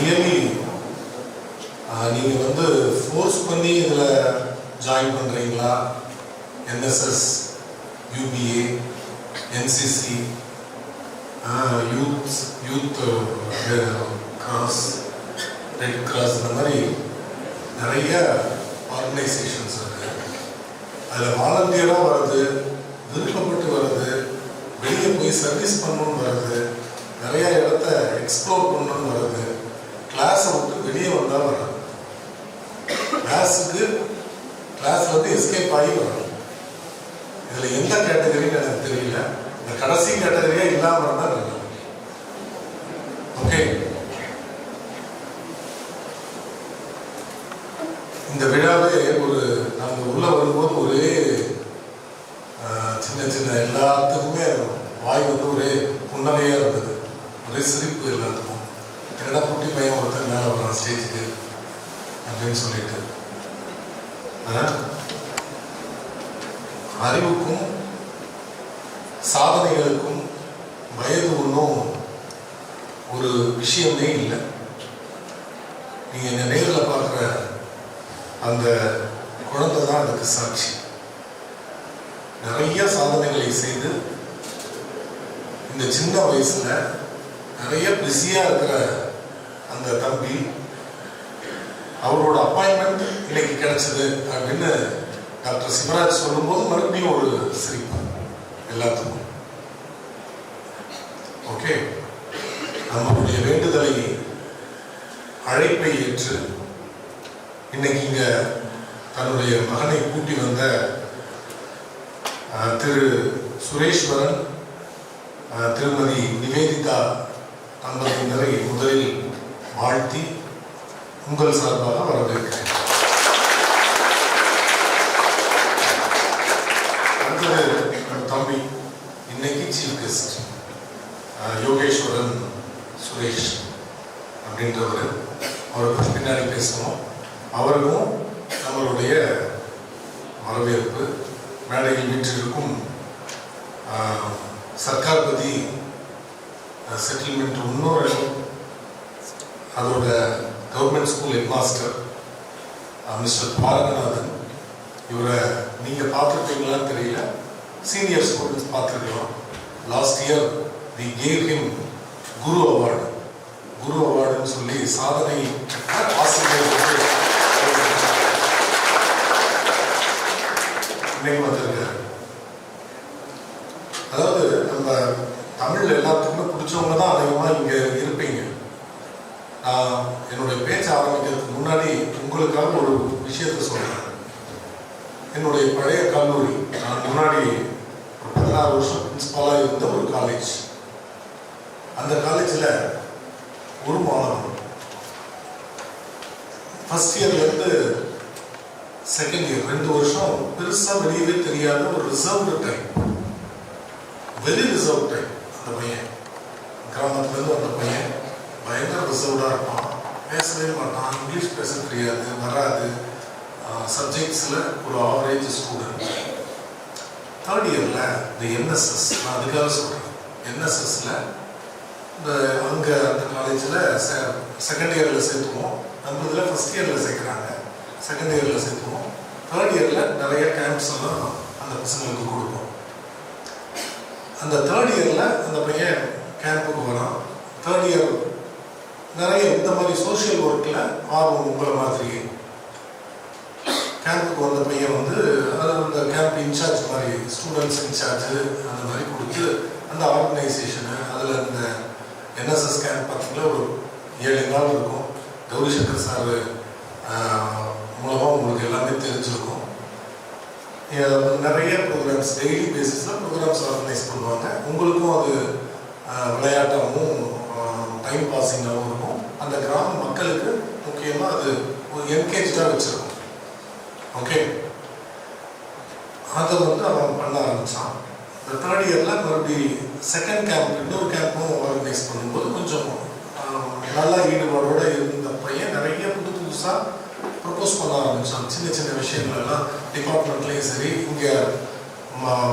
Really நீங்கள் வந்து ஃபோர்ஸ் பண்ணி இதில் ஜாயின் பண்ணுறீங்களா? NSS, UPA, NCC, youth cross, red cross, இந்த மாதிரி நிறைய ஆர்கனைசேஷன்ஸ் இருக்குது. அதில் வாலண்டியராக வர்றது, விருப்பப்பட்டு வர்றது, வெளியே போய் சர்வீஸ் பண்ணணும்னு வர்றது, நிறைய இடத்த எக்ஸ்ப்ளோர் பண்ணணும்னு வர்றது, கிளாஸை விட்டு வெளியே வந்தால் வர்றது, கிளாஸ்ல வந்து எஸ்கேப் ஆகி வரணும். இதில் எந்த கேட்டகரின்னு எனக்கு தெரியல. இந்த கடைசி கேட்டகரியா இல்லாமல் இருந்தால் நல்லது. ஓகே, இந்த விழாவே ஒரு நாங்கள் உள்ள வரும்போது ஒரே சின்ன சின்ன எல்லாத்துக்குமே வாய் வந்து ஒரே புன்னகையாக இருந்தது, ஒரே சிரிப்பு எல்லாத்துக்கும். என்னடா குட்டி பையன் ஒருத்தர் மேலே வரான் ஸ்டேஜுக்கு அப்படின்னு சொல்லிட்டு. அறிவுக்கும் சாதனைகளுக்கும் வயது ஒன்றும் ஒரு விஷயமே இல்லை. நீங்கள் இந்த நேரில் பார்க்குற அந்த குழந்தை தான் அதுக்கு சாட்சி. நிறைய சாதனைகளை செய்து இந்த சின்ன வயசுல நிறைய பிஸியா இருக்கிற அந்த தம்பி அவரோட அப்பாயின்மெண்ட் இன்னைக்கு கிடைச்சது அப்படின்னு டாக்டர் சிவராஜ் சொல்லும்போது மறுபடியும் ஒரு சிரிப்பு எல்லாத்துக்கும். ஓகே, நம்மளுடைய வேண்டுதலை அழைப்பை ஏற்று இன்னைக்கு இங்க தன்னுடைய மகனை கூட்டி வந்த திரு சுரேஸ்வரன், திருமதி நிவேதிதா தம்பதியினரை முதலில் வாழ்த்தி உங்கள் சார்பாக வரவேற்கிறேன். அடுத்தது தம்பி இன்னைக்கு சீஃப் கெஸ்ட் யோகேஸ்வரன் சுரேஷ் அப்படின்றவர். அவரை பற்றி பின்னாடி பேசணும். அவருக்கும் நம்மளுடைய வரவேற்பு. மேடையில் வீற்றிருக்கும் சர்க்கார்பதி செட்டில்மெண்ட் இன்னொரு அதோட government school head master mister Paraganathan. இவரை நீங்கள் பார்த்துருப்பீங்களான்னு தெரியல, சீனியர் ஸ்டூடெண்ட்ஸ் பார்த்துருக்கலாம். Last year we gave him Guru award. Guru அவார்டுன்னு சொல்லி சாதனை ஆசிரியர் இன்னைக்கு வந்திருக்காரு. அதாவது நம்ம தமிழ் எல்லாத்துக்குமே பிடிச்சவங்க தான் அதிகமாக இங்கே இருப்பீங்க. நான் என்னுடைய பேச்ச ஆரம்பிக்கிறதுக்கு முன்னாடி உங்களுக்காக ஒரு விஷயத்த சொல்றேன். என்னுடைய பழைய கல்லூரி, நான் முன்னாடி ஒரு 16 வருஷம் பிரின்சிபாலாக இருந்த ஒரு காலேஜ். அந்த காலேஜில் ஒரு மாணவன் ஃபர்ஸ்ட் இயர்லேருந்து செகண்ட் இயர் 2 வருஷம் பெருசாக வெளியவே தெரியாத ஒரு reserved time, very reserve time. அந்த பையன் கிராமத்துலேருந்து அந்த பையன் பயங்கர ரிசர்வ்டாக இருப்பான், பேசவே மாட்டான், இங்கிலீஷ் பேச தெரியாது, வராது, சப்ஜெக்ட்ஸில் ஒரு ஆவரேஜ் ஸ்டூடெண்ட். தேர்ட் இயரில் இந்த என்எஸ்எஸ், நான் அதுக்காக சொல்கிறேன், என்எஸ்எஸ்ல இந்த அங்கே அந்த காலேஜில் செகண்ட் இயரில் சேர்த்துவோம். நம்ம இதில் ஃபஸ்ட் இயரில் சேர்க்குறாங்க, செகண்ட் இயரில் சேர்த்துவோம். தேர்ட் இயரில் நிறைய கேம்ப்ஸ் எல்லாம் அந்த பசங்களுக்கு கொடுப்போம். அந்த தேர்ட் இயரில் அந்த பையன் கேம்புக்கு வரான். தேர்ட் இயர் நிறைய இந்த மாதிரி சோஷியல் ஒர்க்கில் ஆர்வம் உங்களை மாதிரியே. கேம்புக்கு வந்த பையன் வந்து அந்த கேம்ப் இன்சார்ஜ் மாதிரி, ஸ்டூடெண்ட்ஸ் இன்சார்ஜு அந்த மாதிரி கொடுத்து அந்த ஆர்கனைசேஷனு, அதில் இந்த என்எஸ்எஸ் கேம்ப் பார்த்தீங்கன்னா ஒரு 7 நாள் இருக்கும். கௌரிசங்கர் சார் மூலமாக உங்களுக்கு எல்லாமே தெரிஞ்சிருக்கும். நிறைய ப்ரோக்ராம்ஸ் டெய்லி பேசிஸில் ப்ரோக்ராம்ஸ் ஆர்கனைஸ் பண்ணுவாங்க. உங்களுக்கும் அது விளையாட்டாகவும் டைம் பாஸிங்காகவும் இருக்கும். அந்த கிராம மக்களுக்கு முக்கியமாக அது ஒரு என்கேஜாக வச்சுருக்கும். ஓகே, அதை வந்து அவன் பண்ண ஆரம்பித்தான். இந்த தேர்ட் இயரில் மறுபடி செகண்ட் கேம்ப், இன்னொரு கேம்பும் ஆர்கனைஸ் பண்ணும்போது கொஞ்சம் நல்லா ஈடுபாடோடு இருந்த பையன் நிறைய புதுசாக ப்ரப்போஸ் பண்ண ஆரம்பித்தான். சின்ன சின்ன விஷயங்கள்லாம் டிபார்ட்மெண்ட்லேயும் சரி, இங்கே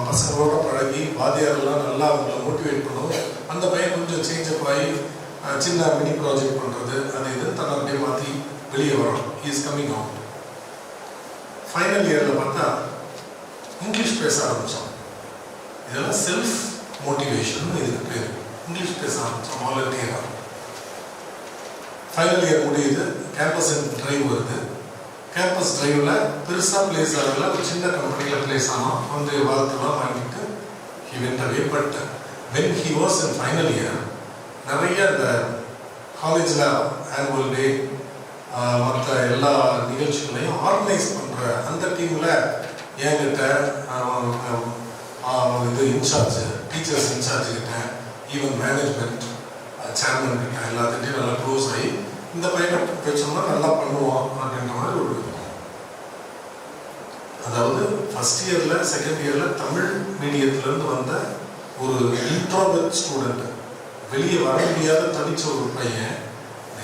பசங்களோட பழகி வாத்தியாரெல்லாம் நல்லா அவங்கள மோட்டிவேட் பண்ணுவோம். அந்த பையன் கொஞ்சம் சேஞ்சப் ஆகி சின்ன மினி ப்ராஜெக்ட் பண்ணுறது, அது இது தன்னை அப்படியே மாற்றி வெளியே வரும். Is coming out. ஃபைனல் இயரில் பார்த்தா இங்கிலீஷ் பேச ஆரம்பித்தோம். இதெல்லாம் செல்ஃப் மோட்டிவேஷன் இதுக்கு பேர். இங்கிலீஷ் பேச ஆரம்பித்தோம் வாலண்டியராக. ஃபைனல் இயர் முடியுது, கேம்பஸ் ட்ரைவ் வருது. கேம்பஸ் ட்ரைவில் பெருசாக பிளேஸ் ஆகல, ஒரு சின்ன கம்பெனியில் பிளேஸ் ஆனோம். வந்து வாழ்த்துலாம் வாங்கிட்டு he went away. But when he was in final year, நிறைய இந்த காலேஜில் ஆனுவல் டே மற்ற எல்லா நிகழ்ச்சிகளையும் ஆர்கனைஸ் பண்ணுற அந்த டீமில் என்கிட்ட இது இன்சார்ஜ், டீச்சர்ஸ் இன்சார்ஜ் கிட்ட, ஈவன் மேனேஜ்மெண்ட் சேர்மன் கிட்ட எல்லாத்துட்டையும் நல்லா க்ளோஸ் ஆகி இந்த பையனை பேச்சோம்னா நல்லா பண்ணுவோம் அப்படின்ற மாதிரி ஒரு, அதாவது ஃபர்ஸ்ட் இயரில் செகண்ட் இயரில் தமிழ் மீடியத்துலேருந்து வந்த ஒரு இன்ட்ரோவர்ட் ஸ்டூடெண்ட், வெளியே வர முடியாத தனிச்ச ஒரு பையன்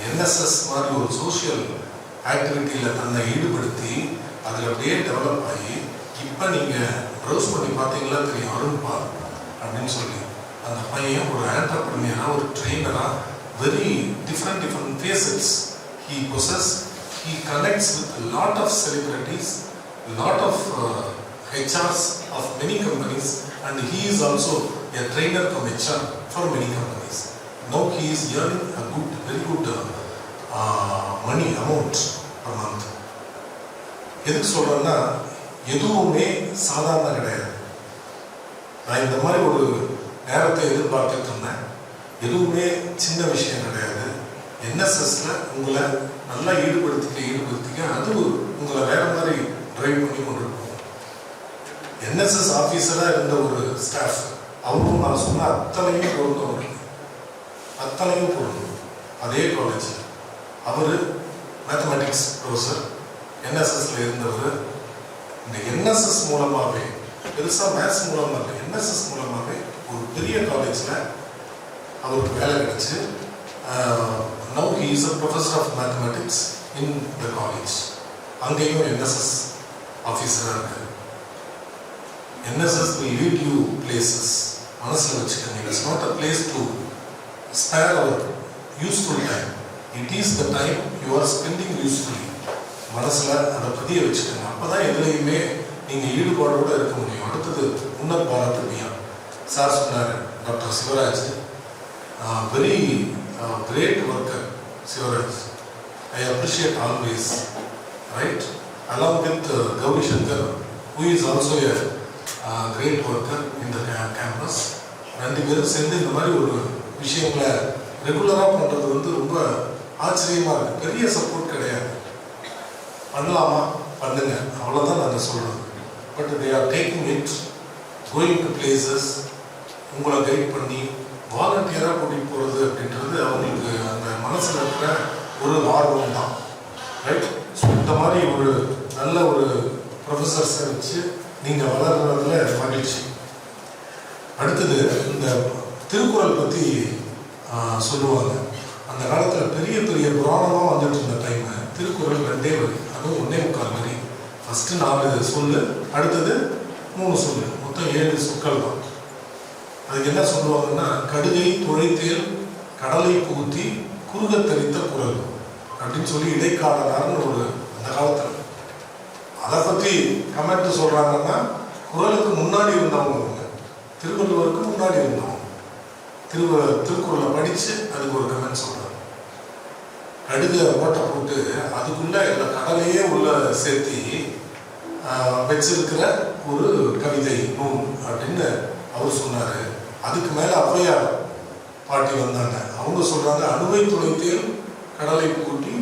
என்எஸ்எஸ் மாதிரி ஒரு சோஷியல் ஆக்டிவிட்டியில் தன்னை ஈடுபடுத்தி அதில் அப்படியே டெவலப் ஆகி இப்போ நீங்கள் ப்ரௌஸ் பண்ணி பார்த்தீங்களா தெரியும், அருண்பால் அப்படின்னு சொல்லி அந்த பையன் ஒரு ஆண்டர்பிரனியராக, ஒரு ட்ரெயினராக, very different facets he possess. he connects with a lot of celebrities, a lot of HRs of many companies, and he is also a trainer from HR for many companies. Now he is earning a good, very good money amount per month. எதுக்கு சொல்றேன்னா எதுவுமே சாதாரண கிடையாது. நான் இந்த மாதிரி ஒரு நேரத்தை எதிர்பார்த்துட்டு இருந்தேன். எதுவுமே சின்ன விஷயம் கிடையாது. என்எஸ்எஸ்ல உங்களை நல்லா ஈடுபடுத்திக்க அது உங்களை வேற மாதிரி டிரைவ் பண்ணி கொண்டு போகும். என்எஸ்எஸ் ஆஃபீஸராக இருந்த ஒரு ஸ்டாஃப் அவரும் நான் சொன்ன அத்தனையும் பொருந்தவங்க, அத்தனையும் பொருந்தும். அதே காலேஜ் அவர் மேத்தமெட்டிக்ஸ் ப்ரொஃபஸர், என்எஸ்எஸ்ல இருந்தவர். இந்த என்எஸ்எஸ் மூலமாகவே, பெருசாக மேத்ஸ் மூலமாக இல்லை, என்எஸ்எஸ் மூலமாகவே ஒரு பெரிய காலேஜில் அவருக்கு வேலை கிடைச்சு now he is a professor of mathematics in the college. அங்கேயும் என்எஸ்எஸ் ஆஃபீஸராக இருக்கு. NSS will lead you places. மனசில் வச்சுக்கோங்க. It is not a place to spare our useful time. It is the time you are spending usefully. மனசில் அதை பதிய வச்சுக்கோங்க. அப்போ தான் எதுலையுமே நீங்கள் ஈடுபாடோடு இருக்க முடியும். அடுத்தது முன்னர் பாராட்டுமையா சார் சொன்னார், doctor Sivaraj very great worker. Sivaraj, I appreciate always, right? Along with Gauri Shankar, who is also a great worker in the campus. ரெண்டு பேரும் சேர்ந்து இந்த மாதிரி ஒரு விஷயங்களை ரெகுலராக பண்ணுறது வந்து ரொம்ப ஆச்சரியமாக இருக்குது. பெரிய சப்போர்ட் கிடையாது. பண்ணலாமா பண்ணுங்க, அவ்வளோதான் நாங்கள் சொல்கிறோம். But they are taking it, going to places, உங்களை கைட் பண்ணி வாலண்டியராக கூட்டிகிட்டு போகிறது அப்படின்றது அவங்களுக்கு அந்த மனசில் இருக்கிற ஒரு ஆர்வம் தான், ரைட்? ஸோ இந்த மாதிரி ஒரு நல்ல ஒரு ப்ரொஃபஸர்ஸை வச்சு நீங்கள் வளர்கிறதுல மகிழ்ச்சி. அடுத்தது இந்த திருக்குறள் பற்றி சொல்லுவாங்க. அந்த காலத்தில் பெரிய பெரிய புராணமாக வந்துட்டு இருந்த டைமு திருக்குறள் 2 வரி, அதுவும் 1.25 வரி. ஃபஸ்ட்டு 4 சொல்லு, அடுத்தது 3 சொல்லு, மொத்தம் 7 சொற்கள் தான். அதுக்கு என்ன சொல்லுவாங்கன்னா, கடுகை துழைத்தேல் கடலை புகுத்தி குறுகத்தரித்த குரல் அப்படின்னு சொல்லி இடைக்காலனார்னு ஒரு அந்த காலத்தில் அதை பற்றி கமெண்ட் சொல்கிறாங்கன்னா, குறளுக்கு முன்னாடி இருந்தவங்க அவங்க, திருவள்ளுவருக்கு முன்னாடி இருந்தவங்க, திருக்குறளை படித்து அதுக்கு ஒரு கமெண்ட் சொல்கிறாங்க. கடுகை ஓட்டை போட்டு அதுக்குள்ளே எல்லா கடலையே உள்ள சேர்த்தி வச்சிருக்கிற ஒரு கவிதை நூல் அப்படின்னு அவர் சொன்னார். அதுக்கு மேலே ஔவையார் பாட்டி வந்தாங்க. அவங்க சொல்கிறாங்க, அணுவை துளைத்தேல் கடலை பூட்டி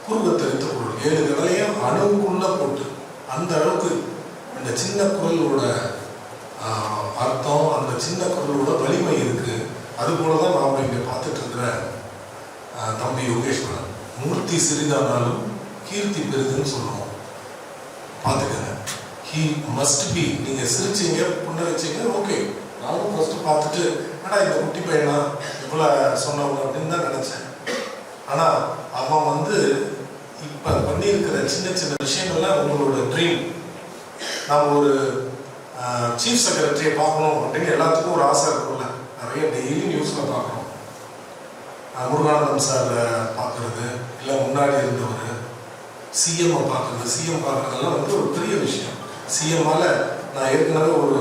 குறுகத்தரித்த குரல். 7 கடலையும் அணுவுக்குள்ளே போட்டு, அந்த அளவுக்கு அந்த சின்ன குரலோட அர்த்தம், அந்த சின்ன குரலோட வலிமை இருக்குது. அதுபோல தான் நாம் இங்கே பார்த்துட்டு இருக்கிற தம்பி யோகேஸ்வரன். மூர்த்தி சிறிதானாலும் கீர்த்தி பெரிதுன்னு சொல்லுவோம். பார்த்துக்கங்க, ஹீ மஸ்ட் பி. நீங்கள் சிரிச்சிங்க, புன்னகைச்சிங்க, ஓகே. நானும் ஃபஸ்ட்டு பார்த்துட்டு என்னடா இந்த குட்டி பையனா இவ்வளோ சொன்னவங்க அப்படின்னு தான் நினச்சேன். ஆனால் அவன் வந்து இப்போ பண்ணியிருக்கிற சின்ன சின்ன விஷயங்கள்லாம் உங்களோட ட்ரீம். நாம் ஒரு சீஃப் செக்ரட்டரியை பார்க்கணும் அப்படின்னு எல்லாத்துக்கும் ஒரு ஆசை இருக்கும்ல. நிறைய டெய்லி நியூஸில் பார்க்குறோம். முருகானந்தம் சார் பார்க்குறது, இல்லை முன்னாடி இருந்தவர் சிஎம்ஐ பார்க்குறது. சிஎம் பார்க்குறதெல்லாம் வந்து ஒரு பெரிய விஷயம். சிஎம்மால் நான் ஏற்கனவே ஒரு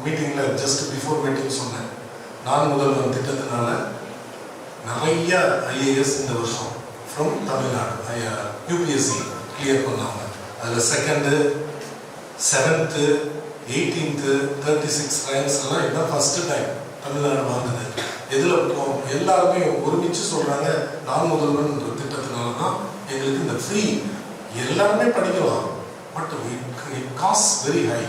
மீட்டிங்கில் ஜஸ்ட் பிஃபோர் மீட்டிங் சொன்னேன், நான் முதல்வன் திட்டத்தினால நிறைய ஐஏஎஸ் இந்த வருஷம் ஃப்ரம் தமிழ்நாடு யூபிஎஸ்சி கிளியர் பண்ணாங்க. அதில் 2nd, 7th, 18th, 36 ரேங்க்ஸ் எல்லாம் இதுதான் ஃபஸ்ட்டு டைம் தமிழ்நாடு வாங்குது. எதில் எல்லாருமே ஒருமிச்சு சொல்கிறாங்க, நான் முதல்வன் திட்டத்தினால தான் எங்களுக்கு இந்த ஃப்ரீ. எல்லாருமே படிக்கலாம், but it cost very high.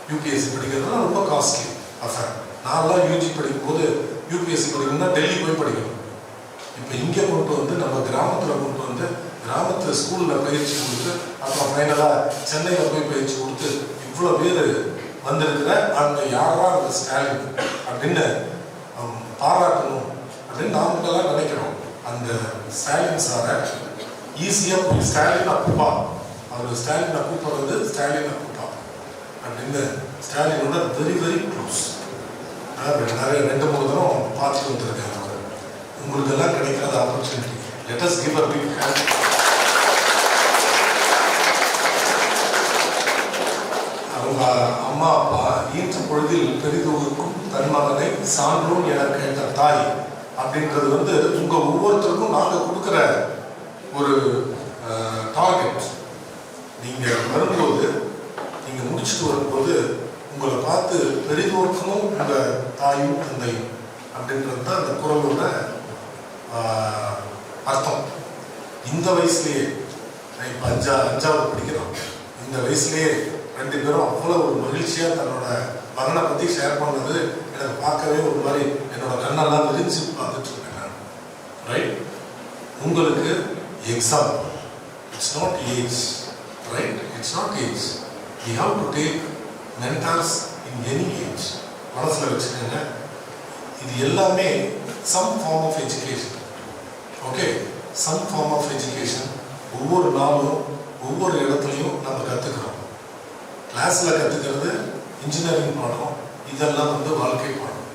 UPSC படிக்கிறதுலாம் ரொம்ப காஸ்ட்லி அஃபேர். நான்லாம் யூஜி படிக்கும்போது யூபிஎஸ்சி படிக்கணும்னா டெல்லி போய் படிக்கணும். இப்போ இங்கே கொண்டு வந்து நம்ம கிராமத்தில் கொண்டு வந்து கிராமத்தில் ஸ்கூலில் பயிற்சி கொடுத்து அப்புறம் ஃபைனலாக சென்னையில் போய் பயிற்சி கொடுத்து இவ்வளோ பேர் வந்திருக்கிற அந்த யாரா அந்த ஸ்டாலின் அப்படின்னு பாராட்டணும் அப்படின்னு நாமக்கெல்லாம் நினைக்கிறோம். அந்த ஸ்டாலின் சாரை ஈஸியாக போய் ஸ்டாலின் அப்பா, அவர் ஸ்டாலின் கூப்பிடுறது ஸ்டாலின் அப்பா அப்படின்னு ஸ்டாலினோட வெரி வெரி க்ளோஸ். நிறைய 2-3 தரம் பார்த்துட்டு வந்திருக்காங்க. அவர் உங்களுக்கு எல்லாம் கிடைக்காத opportunity. Let us give a big hand. சான்றோன் என கேட்ட தாய் அப்படின்றது வந்து உங்க ஒவ்வொருத்தருக்கும் நாங்கள் கொடுக்குற ஒரு டார்கெட். நீங்க வரும்போது, நீங்க முடிச்சுட்டு வரும்போது உங்களை பார்த்து பெரிதோர்க்கணும் உங்க தாயும் தந்தையும் அப்படின்றது தான் அந்த குரலோட அர்த்தம். இந்த வயசுலயே இப்போ அஞ்சாவது படிக்கிறோம். இந்த வயசுலயே 2 பேரும் அவ்வளோ ஒரு மகிழ்ச்சியா தன்னோட மகனை பத்தி ஷேர் பண்ணது எனக்கு பார்க்கவே ஒரு மாதிரி என்னோட கண்ணெல்லாம் விரிஞ்சு பார்த்துட்டு இருக்கேன் நான். ரைட்? உங்களுக்கு exam, it's not age. Right? It's not age. We have to take mentors in any age. மனசுல வச்சுக்கோங்க. இது எல்லாமே some form of education. Okay, some form of education. ஒவ்வொரு நாளும் ஒவ்வொரு இடத்துலையும் நம்ம கற்றுக்கிறோம். கிளாஸில் கற்றுக்கிறது இன்ஜினியரிங் பாடம், இதெல்லாம் வந்து வாழ்க்கை பாடம்,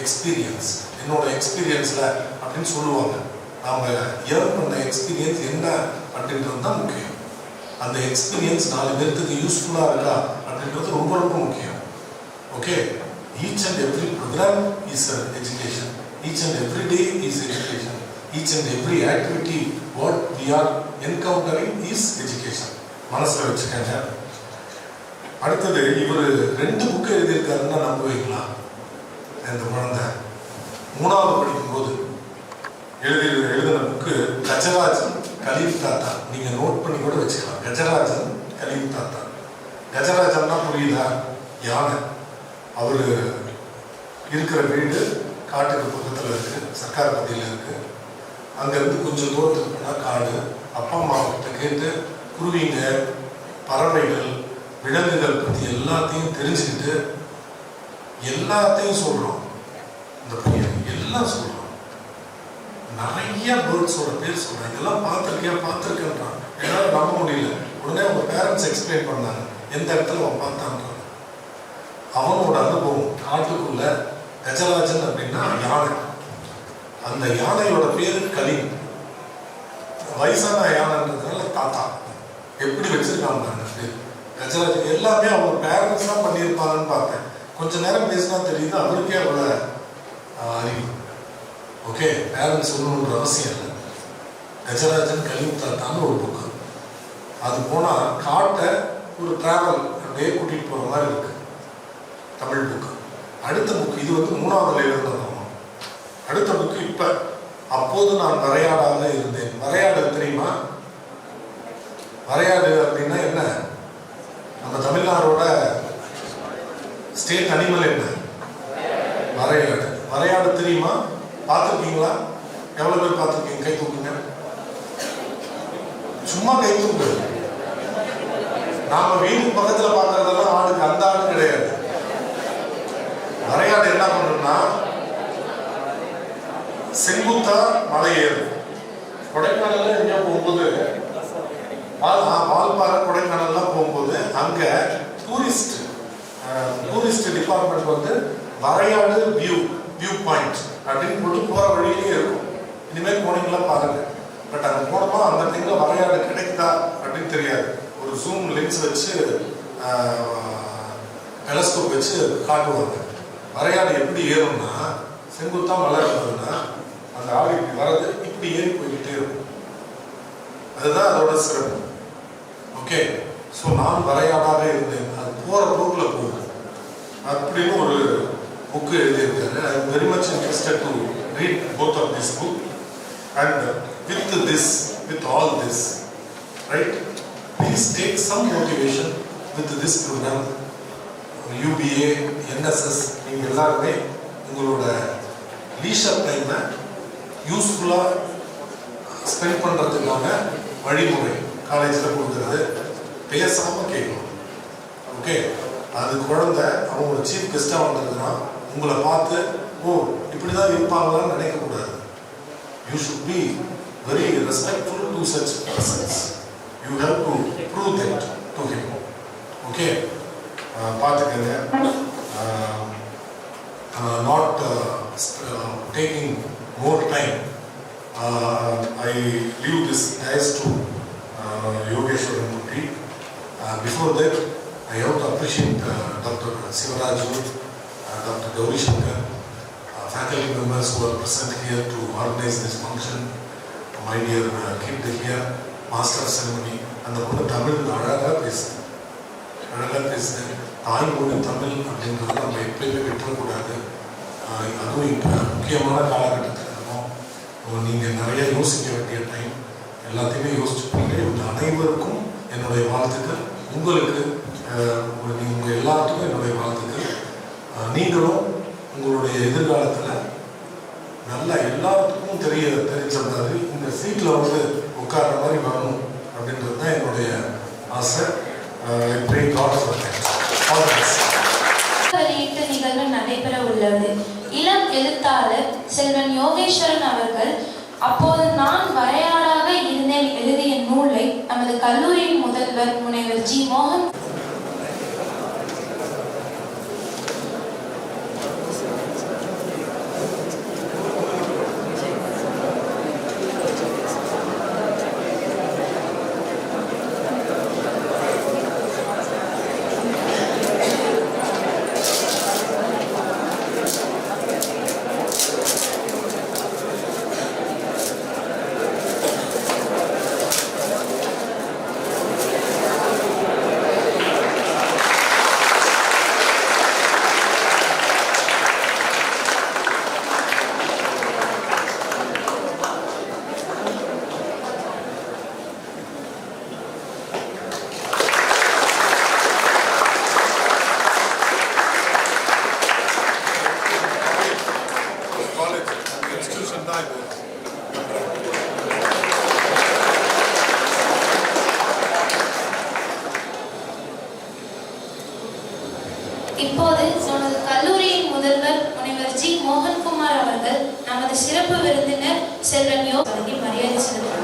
எக்ஸ்பீரியன்ஸ். என்னோட எக்ஸ்பீரியன்ஸில் அப்படின்னு சொல்லுவாங்க. நாம் ஏர்ன் பண்ண எக்ஸ்பீரியன்ஸ் என்ன அப்படின்றது தான் முக்கியம். அந்த எக்ஸ்பீரியன்ஸ் 4 பேருக்கு யூஸ்ஃபுல்லாக இருக்கா அப்படின்றது ரொம்ப ரொம்ப முக்கியம். Okay, each and every program is education. Each and every day is education. Each and every activity what we are encountering is education. மனசுல வச்சுக்கங்க. அடுத்தது இவர் 2 புக்கு எழுதியிருக்காருன்னா நம்புவீங்களா? இந்த குழந்தை 3வது படிக்கும்போது எழுதின புக்கு கஜராஜன் கலீம் தாத்தா. நீங்க நோட் பண்ணி கூட வச்சுக்கலாம். கஜராஜன் கலீம் தாத்தா. கஜராஜன்னா புரியுதா? யானை. அவரு இருக்கிற வீடு காட்டுக்கு பக்கத்தில் இருக்கு, சர்க்கார்பட்டியில் இருக்கு. அங்கேருந்து கொஞ்சம் தூரத்துக்கு போனால் காடு. அப்பா அம்மா கிட்ட கேட்டு குருவிங்க, பறவைகள், விலங்குகள் பற்றி எல்லாத்தையும் தெரிஞ்சுக்கிட்டு எல்லாத்தையும் சொல்கிறோம். இந்த பையன் எல்லாம் சொல்கிறோம். நிறைய பேர்ட்ஸோட பேர் சொல்கிறேன். இதெல்லாம் பார்த்துருக்கேன்றான். என்னால் நம்ப முடியல. உடனே அவங்க பேரண்ட்ஸ் எக்ஸ்பிளைன் பண்ணாங்க எந்த இடத்துல அவன் பார்த்தான்றான். அவனோட அனுபவம் காட்டுக்குள்ள. கஜராஜன் அப்படின்னா யானை. அந்த யானையோட பேரு கலீம். வயசான யானைன்றதுனால தாத்தா. எப்படி வச்சிருக்காங்க கஜராஜன்? எல்லாமே அவங்க பேரண்ட்ஸ் தான் பண்ணியிருப்பாங்கன்னு பார்த்தேன். கொஞ்ச நேரம் பேசினா தெரியுது அவருக்கே அவ்வளோ அறிவு. ஓகே, பேரண்ட்ஸ் சொல்லணுன்ற அவசியம் இல்லை. கஜராஜன் கலீம் தாத்தான்னு ஒரு புக்கு. அது போனால் காட்டை ஒரு டிராவல் அப்படியே கூட்டிகிட்டு போகிற மாதிரி இருக்கு. தமிழ் புக்கு. அடுத்த புக்கு இது வந்து 3வது எழுதுனது. அடுத்த புக்கு இப்ப அப்போது நான் வரையாடாக இருந்தேன். வரையாடு தெரியுமா? வரையாடு அப்படின்னா என்ன? நம்ம தமிழ்நாடோட ஸ்டேட் அனிமல் என்ன? வரையாடு. வரையாடு தெரியுமா? பார்த்துருக்கீங்களா? எவ்வளவு பேர் பார்த்துருக்கீங்க? கை தூக்குங்க. சும்மா கை தூக்கு. நாம வீட்டுக்கு பக்கத்துல பார்க்கறதெல்லாம் ஆடுக்கு, அந்த ஆடு கிடையாது. வரையாடு என்ன பண்ணணும்னா செங்குத்தா மலை ஏறும். கொடைக்கானல்ல எங்கேயோ போகும்போது, வால்பாறை கொடைக்கானல்லாம் போகும்போது அங்க டூரிஸ்ட் டிபார்ட்மெண்ட் வந்து வரையாடு வியூ பாயிண்ட் அப்படின்னு போட்டு போற வழியிலே இருக்கும். இனிமேல் போனீங்களா பாருங்க. பட் அங்கே போனோமா அந்த டைம்ல வரையாடு கிடைக்குதா அப்படின்னு தெரியாது. ஒரு ஜூம் லென்ஸ் வச்சு டெலஸ்கோப் வச்சு காட்டுவாங்க. வரையாடு எப்படி ஏறும்னா, செங்குத்தா மலை இருந்ததுன்னா அந்த ஆடு இப்படி வர்றது இப்படி ஏறி போய்கிட்டே இருக்கும். அதுதான் அதோட சிறப்பு. ஓகே, ஸோ நான் வரையாடாக இருந்தேன். அது போற போக்குல போகுது அப்படின்னு ஒரு புக்கு எழுதியிருக்காரு. I am very much interested to read both of this book. And with all this, right? Please take some motivation with this program. UBA, NSS, நீங்கள் எல்லாருமே உங்களோட லீஷர் டைமை யூஸ்ஃபுல்லாக ஸ்பெண்ட் பண்ணுறதுக்கான வழிமுறை காலேஜில் கொடுக்குறது. பேசாமல் கேட்கணும். ஓகே, அது குழந்தை அவங்களோட சீஃப் கெஸ்ட்டாக வந்ததுன்னா உங்களை பார்த்து ஓ இப்படி தான் இருப்பாங்களான்னு நினைக்கக்கூடாது. You should be very respectful to such persons. You have to prove that to him. Okay? பார்த்துக்கங்க. Not taking more time. I leave this as to Yogeshwaran Murthy. Before that, I have to appreciate Dr. Sivaraju, Dr. Gauri Shankar, faculty members who are present here to organize this function, my dear kid here, master of ceremony, அந்த பொண்ணு தமிழ் அழகாக பேசுது. தாய்மொழி தமிழ் அப்படின்றது நம்ம எப்பயுமே விட்டுறக்கூடாது. அதுவும் இப்போ முக்கியமான காலகட்டத்தில் இருக்கோம். நீங்கள் நிறைய யோசிக்க வேண்டிய டைம், எல்லாத்தையுமே யோசிச்சுப்பீங்க. இவங்க அனைவருக்கும் என்னுடைய வாழ்த்துக்கள். உங்களுக்கு நீங்கள் எல்லாத்துக்கும் என்னுடைய வாழ்த்துக்கள். நீங்களும் உங்களுடைய எதிர்காலத்தில் நல்லா எல்லாத்துக்கும் தெரிஞ்ச மாதிரி இந்த சீட்டில் வந்து உட்கார்ற மாதிரி வரணும் அப்படின்றது தான் என்னுடைய ஆசை. வெளியீட்டு நிகழ்வு நடைபெற உள்ளது. இளம் எழுத்தாளர் செல்வன் யோகேஸ்வரன் அவர்கள் அப்போது நான் வரையாடாக இருந்தேன் எழுதிய நூலை நமது கல்லூரியின் முதல்வர் முனைவர் ஜி மோகன் இப்போது நமது கல்லூரியின் முதல்வர் முனைவர் ஜி மோகன்குமார் அவர்கள் நமது சிறப்பு விருந்தினர் செல்வன் யோகி மரியாதை செலுத்துகிறார்.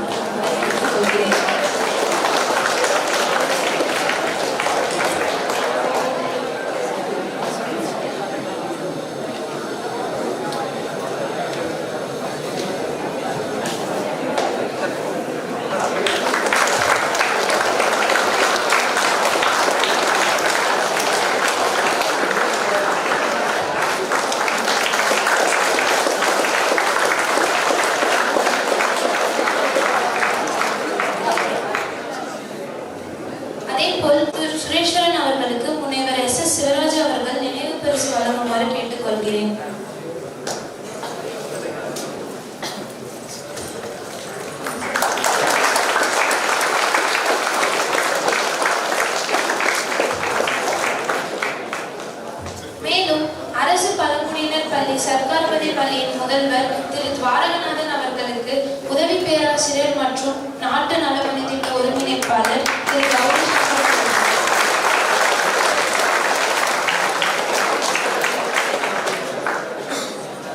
சுரேஸ்வரன் அவர்களுக்கு முனைவர் எஸ்.எஸ். சிவராஜ் அவர்கள் நினைவு பரிசு வழங்குமாறு கேட்டுக்கொள்கிறேன்.